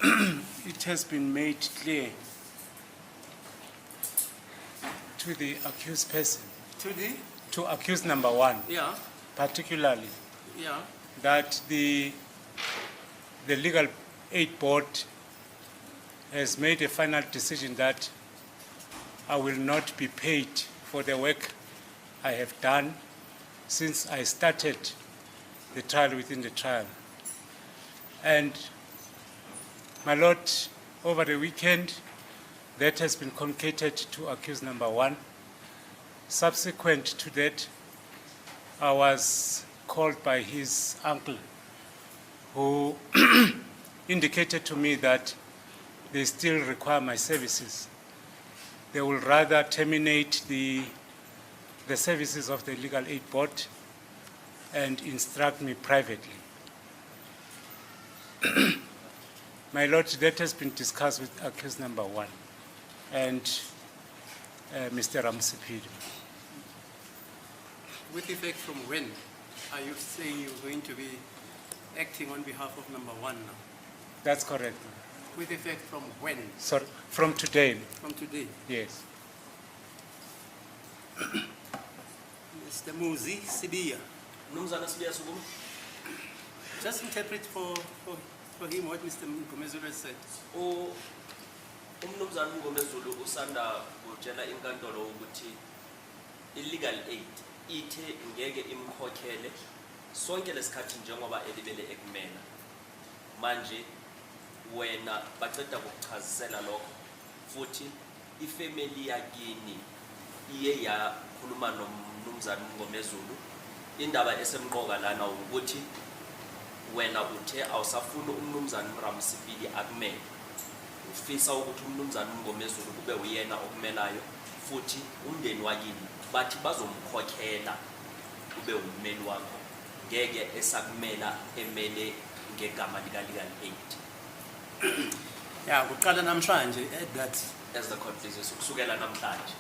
it has been made clear to the accused person, to accused number one, particularly, that the Legal Aid Board has made a final decision that I will not be paid for the work I have done since I started the trial within the trial. And my Lord, over the weekend, that has been communicated to accused number one. Subsequent to that, I was called by his uncle, who indicated to me that they still require my services. They will rather terminate the services of the Legal Aid Board and instruct me privately. My Lord, that has been discussed with accused number one and Mr. Ramsipidi. With effect from when are you saying you're going to be acting on behalf of number one now? That's correct. With effect from when? Sorry, from today. From today? Yes. Mr. Muzi Sibiya. Just interpret for him what Mr. Ngomezulu said. Umnumzana uNgomezulu usanda kutshela inkantolo ukuthi illegal aid ithe ngeke imkhokhele sonke lesikhathi njengoba elibele ekumela manje wena baceda ukuchazisela lokho futhi ifamily yakini iye yakhuluma nomnumzana uNgomezulu indaba esemqoka lana ukuthi wena uthe awusafuna umnumzana uRamsipili akumele ufisa ukuthi umnumzana uNgomezulu kube uyena okumelayo futhi umndeni wakini bathi bazomkhokhela kube ummeli wakho ngeke esakumela emele ngegama lika Legal Aid. Yeah, kuqala namhlanje that as the court please ukusukela namhlanje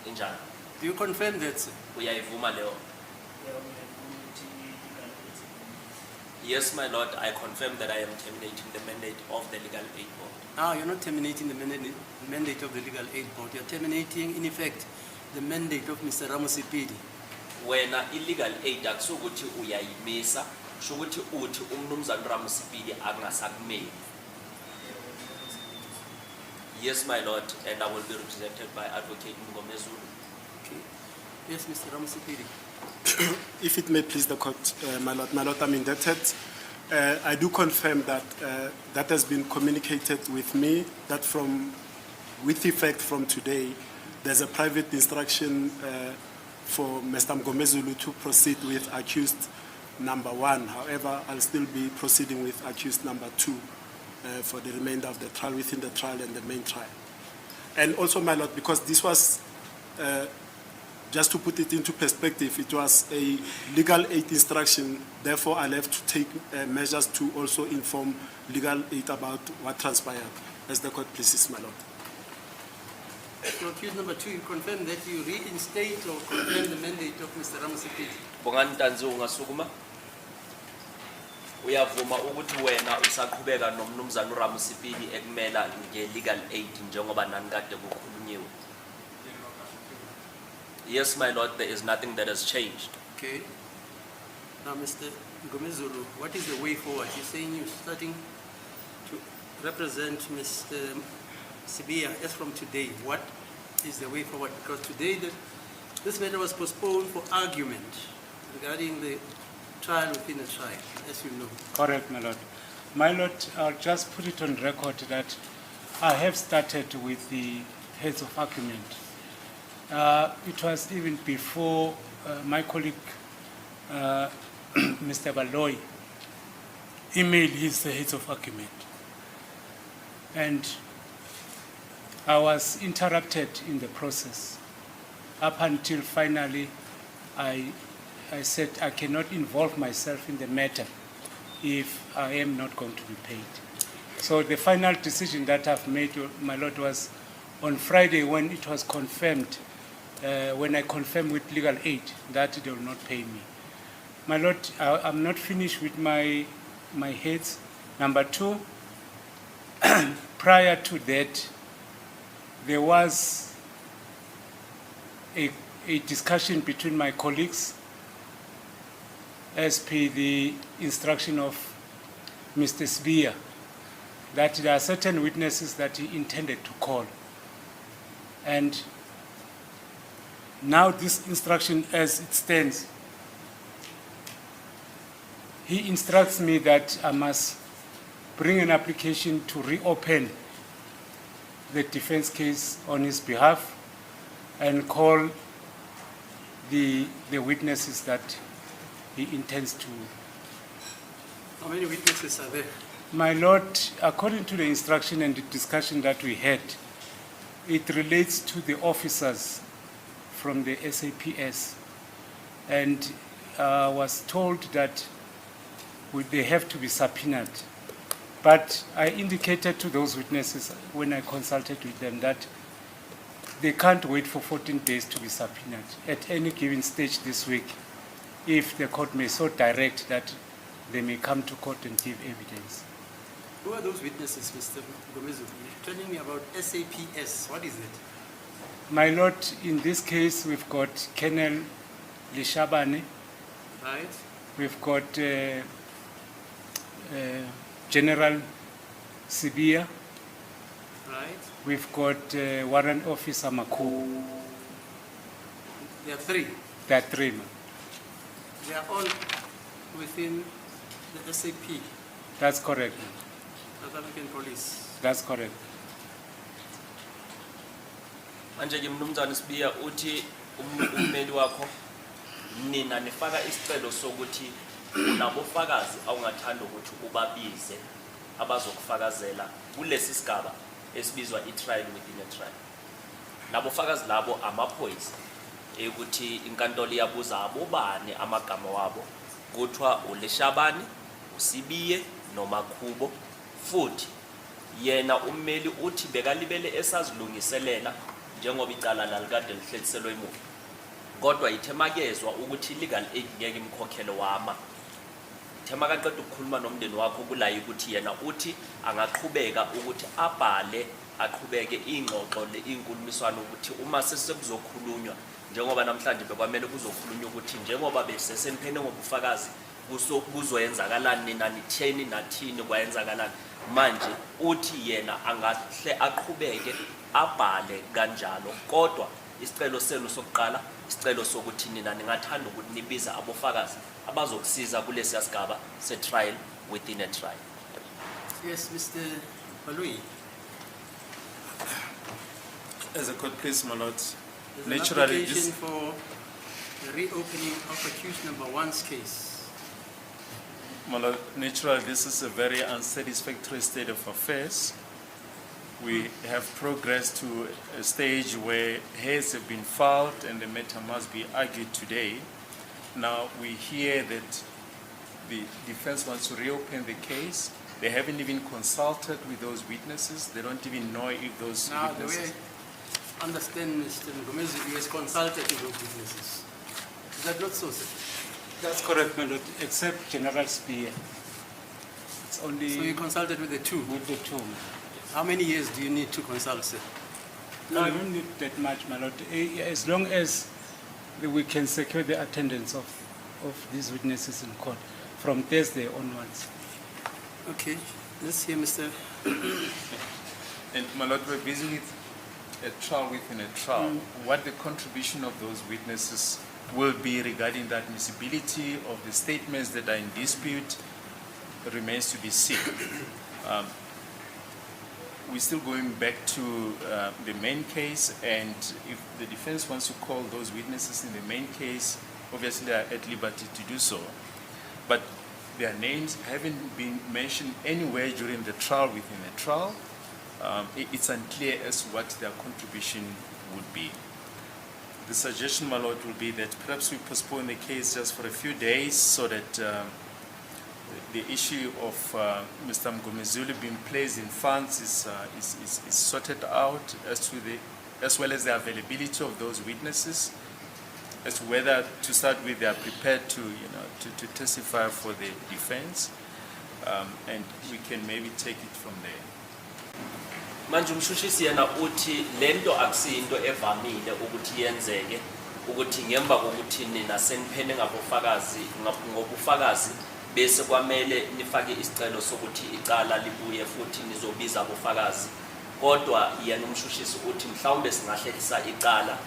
injani. Do you confirm that, sir? Uyayivuma leyo? Yes, my Lord, I confirm that I am terminating the mandate of the Legal Aid Board. Ah, you're not terminating the mandate of the Legal Aid Board. You're terminating, in effect, the mandate of Mr. Ramsipidi. Wena illegal aid akusukuthi uyayimisa, shukuthi uthi umnumzana Ramsipidi akungasakumeli. Yes, my Lord, and I will be represented by Advocate Ngomezulu. Okay. Yes, Mr. Ramsipidi. If it may please the court, my Lord, I'm indebted. I do confirm that that has been communicated with me, that with effect from today, there's a private instruction for Mr. Ngomezulu to proceed with accused number one. However, I'll still be proceeding with accused number two for the remainder of the trial, within the trial and the main trial. And also, my Lord, because this was, just to put it into perspective, it was a legal aid instruction, therefore I'll have to take measures to also inform legal aid about what transpired, as the court pleases, my Lord. So, accused number two, you confirm that you reinstate or confirm the mandate of Mr. Ramsipidi? Bongantanzi ungasukuma uyavuma ukuthi wena usaqhubeka nomnumzana uRamsipili ekumela nge-legal aid njengoba nani kade kukhulunyiwe? Yes, my Lord, there is nothing that has changed. Okay. Now, Mr. Ngomezulu, what is the way forward? You're saying you're starting to represent Mr. Sibiya as from today. What is the way forward? Because today this matter was postponed for argument regarding the trial within the trial, as you know. Correct, my Lord. My Lord, I'll just put it on record that I have started with the heads of argument. It was even before my colleague, Mr. Baloy, emailed his heads of argument. And I was interrupted in the process up until finally I said I cannot involve myself in the matter if I am not going to be paid. So the final decision that I've made, my Lord, was on Friday when it was confirmed, when I confirmed with legal aid that they will not pay me. My Lord, I'm not finished with my heads. Number two, prior to that, there was a discussion between my colleagues as per the instruction of Mr. Sibiya that there are certain witnesses that he intended to call. And now this instruction as it stands, he instructs me that I must bring an application to reopen the defense case on his behalf and call the witnesses that he intends to. How many witnesses are there? My Lord, according to the instruction and the discussion that we had, it relates to the officers from the SAPS, and was told that they have to be subpoenaed. But I indicated to those witnesses when I consulted with them that they can't wait for 14 days to be subpoenaed at any given stage this week, if the court may so direct that they may come to court and give evidence. Who are those witnesses, Mr. Gomezu? You're telling me about SAPS. What is it? My Lord, in this case, we've got Colonel Lishabane. Right. We've got General Sibiya. Right. We've got Warrant Officer Maku. There are three. There are three, ma'am. They are all within the SAP, That's correct, ma'am. South African Police. That's correct. Manje ke mnumzane Sibiya uthi ummeli wakho nina nifaka isicelo sokuthi unabofakazi awungathanda ukuthi ubabize abazokufakazela kulesi sigaba esibizwa i-trial within a trial. Nabofakazi labo amaphoyisa ukuthi inkantolo iyabuza abobani amagama wabo kuthiwa uLeshabane, uSibiye noMakhubo, futhi yena ummeli uthi bekalibele esazilungiselela njengoba icala lalikade lihleliselwe emuva, kodwa ithemakezwa ukuthi legal aid ngeke imkhokhele wama. Ithema kaqeda ukukhuluma nomndeni wakho kulayi ukuthi yena uthi angaqhubeka ukuthi abhale aqhubeke ingxoxo inkulumiswano ukuthi uma sesekuzokhulunywa njengoba namhlanje bekwamele kuzokhulunywa ukuthi njengoba beseseniphene ngobufakazi kuzoyenzakalani nina nitheni nathini kwayenzakalani, manje uthi yena angahle aqhubeke abhale kanjalo, kodwa isicelo senu sokuqala isicelo sokuthi nina ningathanda ukuthi nibiza abofakazi abazokusiza kulesi sigaba se-trial within a trial. Yes, Mr. Balui. As a court, please, my lord. There's an Naturally, application for the reopening of accused number one's case. my lord, naturally, this is a very unsatisfactory state of affairs. We have progressed to a stage where heads have been filed and the matter must be argued today. Now we hear that the defense wants to reopen the case. They haven't even consulted with those witnesses. They don't even know if those Now, witnesses... the way I understand Mr. Gomezu, he has consulted with those witnesses. Is that not so, sir? That's correct, my Lord, except General Sibiya. It's only So you consulted with the two. with the two. How many years do you need to consult, sir? No, I don't need that much, my Lord. As long as we can secure the attendance of these witnesses in court from Thursday onwards. Okay, let's hear Mr. And my lord, we're busy with a trial within a trial. What the contribution of those witnesses will be regarding the admissibility of the statements that are in dispute remains to be seen. We're still going back to the main case, and if the defense wants to call those witnesses in the main case, obviously they are at liberty to do so. But their names haven't been mentioned anywhere during the trial within a trial. It's unclear as to what their contribution would be. The suggestion, my lord, will be that perhaps we postpone the case just for a few days so that the issue of Mr. Mgomezulu being placed in funds is sorted out as well as the availability of those witnesses, as to whether to start with they are prepared to testify for the defense. and we can maybe take it from there. Manje umshushisi yena uthi lento akusiyinto evamile ukuthi yenzeke ukuthi ngemva kokuthi nina seniphene ngobufakazi bese kwamele nifake isicelo sokuthi icala libuye futhi nizobiza abofakazi kodwa yena umshushisi uthi mhlawumbe singahlehlisa icala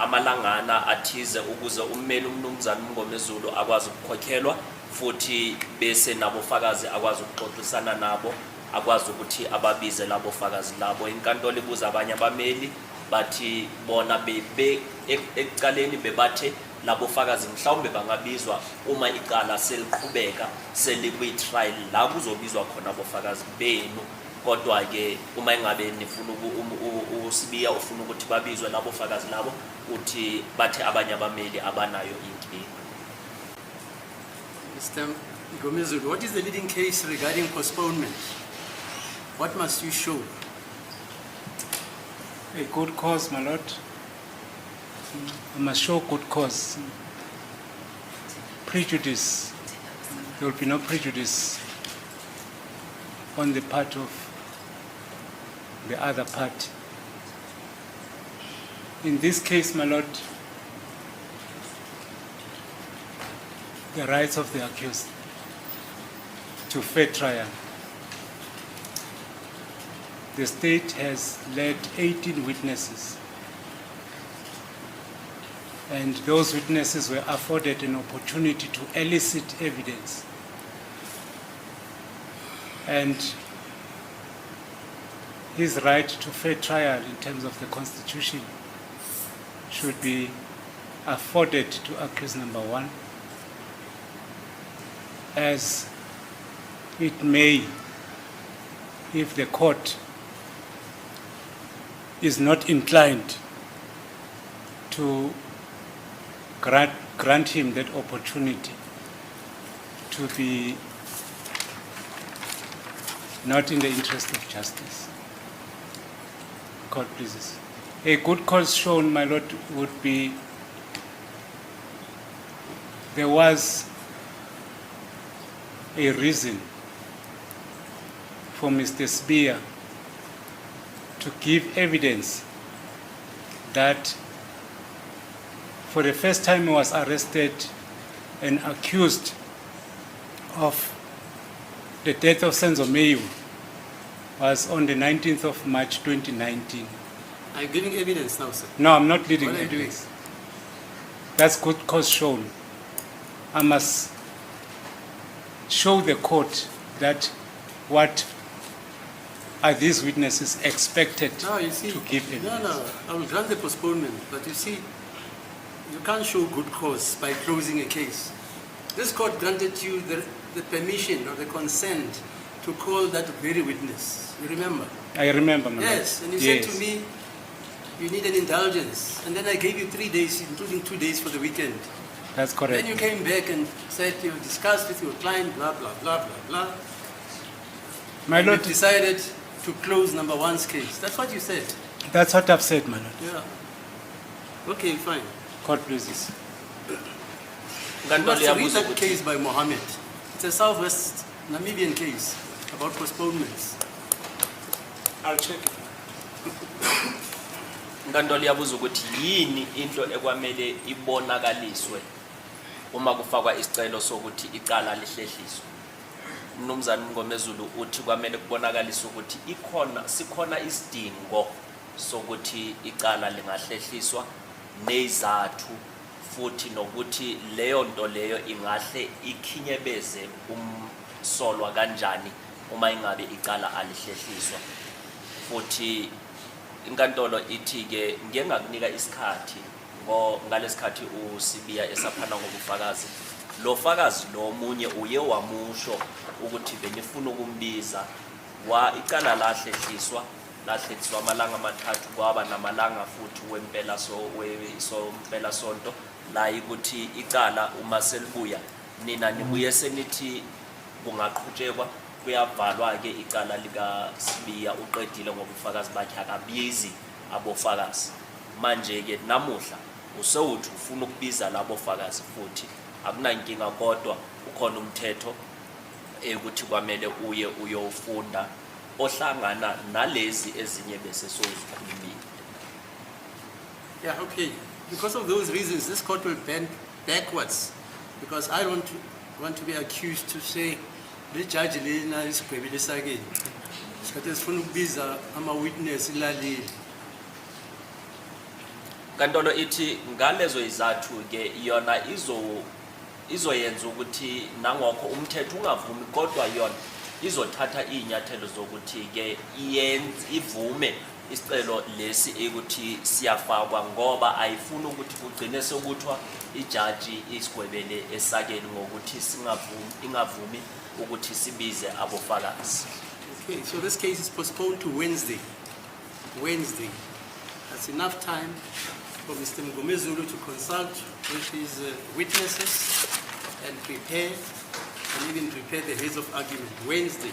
amalangana athize ukuze ummeli umnumzana uMngomezulu akwazi ukukhokhelwa futhi bese nabofakazi akwazi ukuxoxisana nabo akwazi ukuthi ababize labo fakazi labo inkantolo ibuza abanye abameli bathi bona ekucaleni bebathe labo fakazi mhlawumbe bangabizwa uma icala seliqhubeka selikwi-trial la kuzobizwa khona abofakazi benu kodwa ke uma ingabe nifuna uSibiya ufuna ukuthi babizwe labo fakazi labo uthi bathe abanye abameli abanayo inkinga. Mr. Ngomezulu, what is the leading case regarding postponement? What must you show? A good cause, my lord. I must show good cause. Prejudice. There will be no prejudice on the part of the other party. In this case, my lord, the rights of the accused to fair trial. The state has led 18 witnesses, and those witnesses were afforded an opportunity to elicit evidence. And his right to fair trial in terms of the Constitution should be afforded to accused number one, as it may, if the court is not inclined to grant him that opportunity to be not in the interest of justice. Court pleases. A good cause shown, my lord, would be there was a reason for Mr. Sibiya to give evidence that for the first time he was arrested and accused of the death of Senzo Meyiwa was on the 19th of March 2019. Are you giving evidence now, sir? No, I'm not leading What are you doing? evidence. That's good cause shown. I must show the court that what are these witnesses expected No, you see, to give evidence. no, I will grant the postponement, but you see, you can't show good cause by closing a case. This court granted you the permission or the consent to call that very witness. You remember? I remember, my Yes, lord. and you said to me, you need an indulgence. And then I gave you 3 days, including 2 days for the weekend. That's correct. Then you came back and said you discussed with your client, blah, blah, blah, blah, blah. My And lord, you decided to close number one's case. That's what you said. that's what I've said, my lord. Yeah. Okay, fine. Court pleases. You must read that case by Mohammed. It's a Southwest Namibian case about postponements. I'll check. Inkantolo yabuza ukuthi yini into ekwamele ibonakaliswe uma kufakwa isicelo sokuthi icala lihlehliswe. Umnumzana uMngomezulu uthi kwamele kubonakaliswe ukuthi sikhona isidingo sokuthi icala lingahlehliswa nezathu futhi nokuthi leyo nto leyo ingahle ikhinyebeze umsolwa kanjani uma ingabe icala alihlehliswa. Futhi inkantolo ithi ke ngengakunika isikhathi ngalesikhathi uSibiya esaphana ngobufakazi lo fakazi lo munye uye wamusho ukuthi benifuna ukumbiza icala lahlehliswa amalanga amathathu kwaba namalanga futhi wempela mpela sonto la ukuthi icala uma selibuya nina nibuye senithi kungaqhutshekwa kuyavalwa ke icala lika Sibiya uqedile ngobufakazi bakhe akabizi abofakazi. Manje ke namuhla usewuthi ufuna ukubiza labo fakazi futhi akunankinga kodwa ukhona umthetho ukuthi kwamele uye uyofunda ohlangana nalezi ezinye bese sozikhulumile. Yeah, okay. Because of those reasons, this court will bend backwards. Because I don't want to be accused to say, the judge is going again. Witness Kantolo ithi ngalezo izathu ke yona izoyenza ukuthi nangokho umthetho ungavumi kodwa yona izothatha inyathelo zokuthi ke ivume isicelo lesi ukuthi siyafakwa ngoba ayifuni ukuthi kugcine sokuthwa ijaji isigwebele esakeni ngokuthi ingavumi ukuthi sibize abofakazi. Okay, so this case is postponed to Wednesday. Wednesday. That's enough time for Mr. Mgomezulu to consult with his witnesses and prepare, and even prepare the heads of argument. Wednesday.